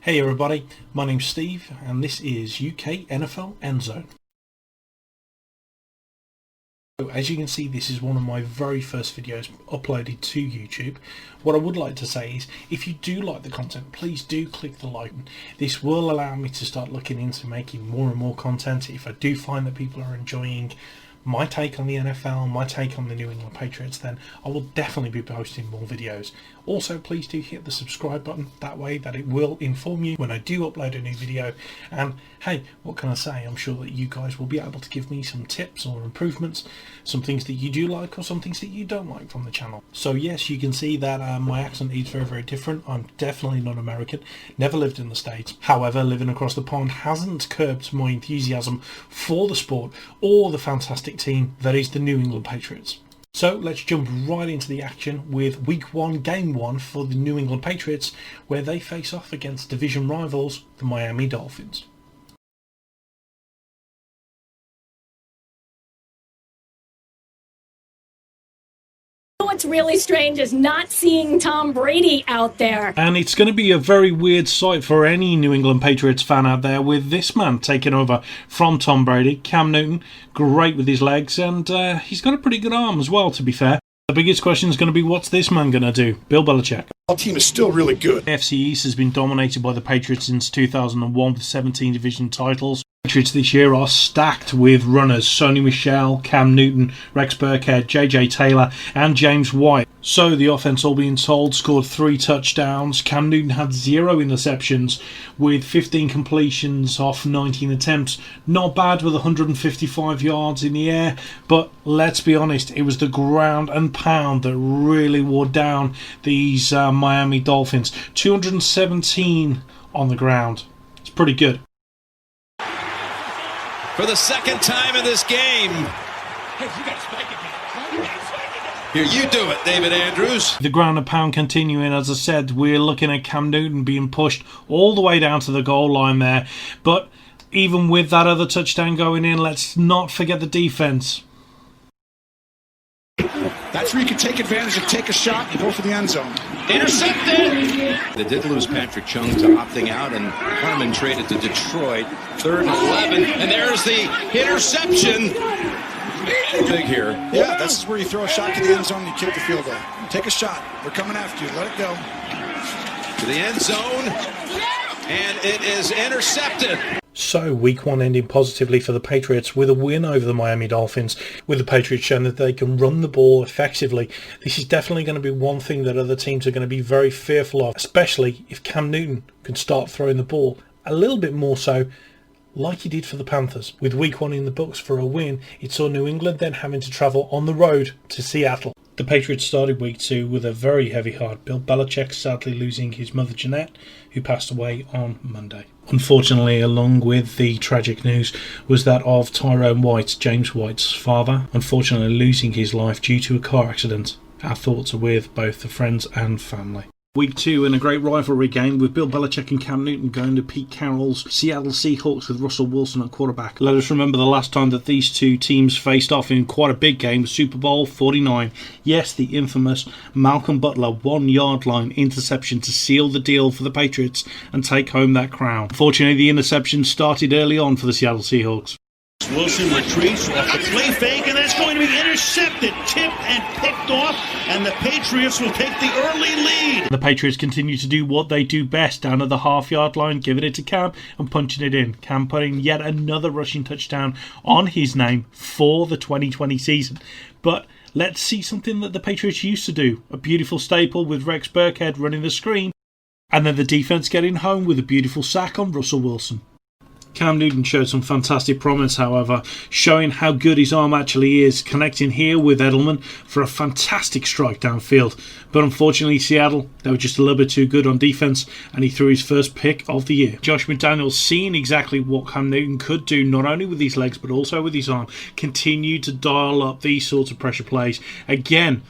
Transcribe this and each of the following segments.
Hey everybody, my name's Steve and this is UK NFL Endzone. So as you can see, this is one of my very first videos uploaded to YouTube. What I would like to say is, if you do like the content, please do click the like button. This will allow me to start looking into making more and more content. If I do find that people are enjoying my take on the NFL, my take on the New England Patriots, then I will definitely be posting more videos. Also, please do hit the subscribe button, that way that it will inform you when I do upload a new video. And hey, what can I say? I'm sure that you guys will be able to give me some tips or improvements, some things that you do like or some things that you don't like from the channel. So yes, you can see that my accent is very, very different. I'm definitely not American, never lived in the States. However, living across the pond hasn't curbed my enthusiasm for the sport or the fantastic team that is the New England Patriots. So let's jump right into the action with Week 1, Game 1 for the New England Patriots, where they face off against division rivals, the Miami Dolphins. What's really strange is not seeing Tom Brady out there. And it's going to be a very weird sight for any New England Patriots fan out there with this man taking over from Tom Brady. Cam Newton, great with his legs, and he's got a pretty good arm as well, to be fair. The biggest question is going to be, what's this man going to do? Bill Belichick. Our team is still really good. AFC East has been dominated by the Patriots since 2001 with 17 division titles. Patriots this year are stacked with runners: Sony Michel, Cam Newton, Rex Burkhead, JJ Taylor and James White. So the offense, all being told, scored 3 touchdowns. Cam Newton had 0 interceptions with 15 completions off 19 attempts. Not bad with 155 yards in the air, but let's be honest, it was the ground and pound that really wore down these Miami Dolphins. 217 on the ground. It's pretty good. For the second time in this game. Here, you do it, David Andrews. The ground and pound continuing. As I said, we're looking at Cam Newton being pushed all the way down to the goal line there. But even with that other touchdown going in, let's not forget the defense. That's where you can take advantage and take a shot and go for the end zone. Intercepted! They did lose Patrick Chung to opting out, and Harmon traded to Detroit. 3rd and 11, and there's the interception. Big here. Yeah, this is where you throw a shot to the end zone and you kick the field goal. Take a shot. They're coming after you. Let it go. To the end zone, and it is intercepted. So, Week 1 ending positively for the Patriots with a win over the Miami Dolphins, with the Patriots showing that they can run the ball effectively. This is definitely going to be one thing that other teams are going to be very fearful of, especially if Cam Newton can start throwing the ball a little bit more so, like he did for the Panthers. With Week 1 in the books for a win, it saw New England then having to travel on the road to Seattle. The Patriots started Week 2 with a very heavy heart. Bill Belichick sadly losing his mother Jeanette, who passed away on Monday. Unfortunately, along with the tragic news, was that of Tyrone White, James White's father, unfortunately losing his life due to a car accident. Our thoughts are with both the friends and family. Week 2 in a great rivalry game with Bill Belichick and Cam Newton going to Pete Carroll's Seattle Seahawks with Russell Wilson at quarterback. Let us remember the last time that these two teams faced off in quite a big game, Super Bowl 49. Yes, the infamous Malcolm Butler 1-yard line interception to seal the deal for the Patriots and take home that crown. Unfortunately, the interception started early on for the Seattle Seahawks. Wilson retreats off the play fake, and that's going to be intercepted, tipped and picked off, and the Patriots will take the early lead. The Patriots continue to do what they do best down at the half-yard line, giving it to Cam and punching it in. Cam putting yet another rushing touchdown on his name for the 2020 season. But let's see something that the Patriots used to do. A beautiful staple with Rex Burkhead running the screen, and then the defense getting home with a beautiful sack on Russell Wilson. Cam Newton showed some fantastic promise, however, showing how good his arm actually is, connecting here with Edelman for a fantastic strike downfield. But unfortunately, Seattle, they were just a little bit too good on defense, and he threw his first pick of the year. Josh McDaniels, seeing exactly what Cam Newton could do, not only with his legs but also with his arm, continued to dial up these sorts of pressure plays. Again,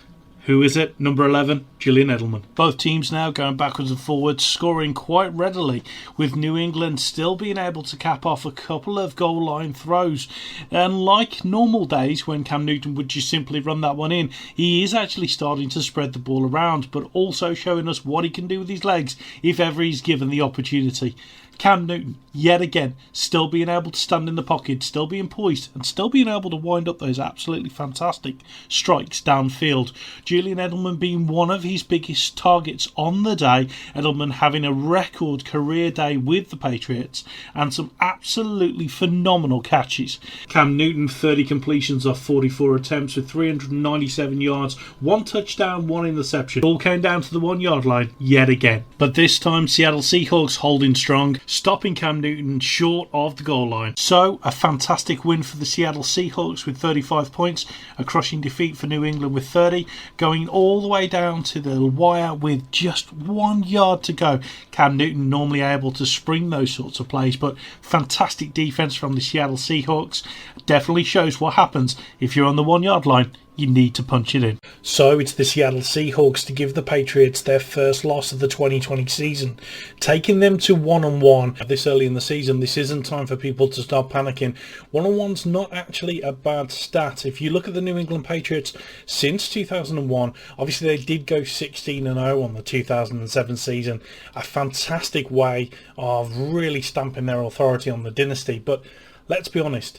who is it? Number 11? Julian Edelman. Both teams now going backwards and forwards, scoring quite readily, with New England still being able to cap off a couple of goal line throws. And like normal days when Cam Newton would just simply run that one in, he is actually starting to spread the ball around, but also showing us what he can do with his legs if ever he's given the opportunity. Cam Newton, yet again, still being able to stand in the pocket, still being poised, and still being able to wind up those absolutely fantastic strikes downfield. Julian Edelman being one of his biggest targets on the day. Edelman having a record career day with the Patriots, and some absolutely phenomenal catches. Cam Newton, 30 completions off 44 attempts with 397 yards, 1 touchdown, 1 interception. All came down to the 1 yard line yet again. But this time, Seattle Seahawks holding strong, stopping Cam Newton short of the goal line. So, a fantastic win for the Seattle Seahawks with 35 points, a crushing defeat for New England with 30, going all the way down to the wire with just 1 yard to go. Cam Newton normally able to spring those sorts of plays, but fantastic defense from the Seattle Seahawks. Definitely shows what happens if you're on the 1 yard line. You need to punch it in. So it's the Seattle Seahawks to give the Patriots their first loss of the 2020 season, taking them to 1-1 this early in the season. This isn't time for people to start panicking. 1-1's not actually a bad stat. If you look at the New England Patriots since 2001, obviously they did go 16-0 on the 2007 season, a fantastic way of really stamping their authority on the dynasty. But let's be honest,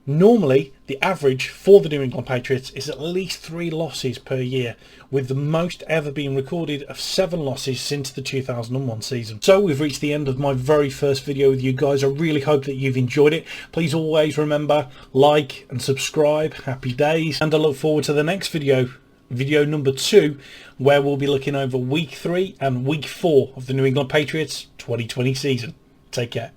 normally, the average for the New England Patriots is at least 3 losses per year, with the most ever being recorded of 7 losses since the 2001 season. So we've reached the end of my very first video with you guys. I really hope that you've enjoyed it. Please always remember, like and subscribe. Happy days. And I look forward to the next video number 2, where we'll be looking over week 3 and week 4 of the New England Patriots 2020 season. Take care.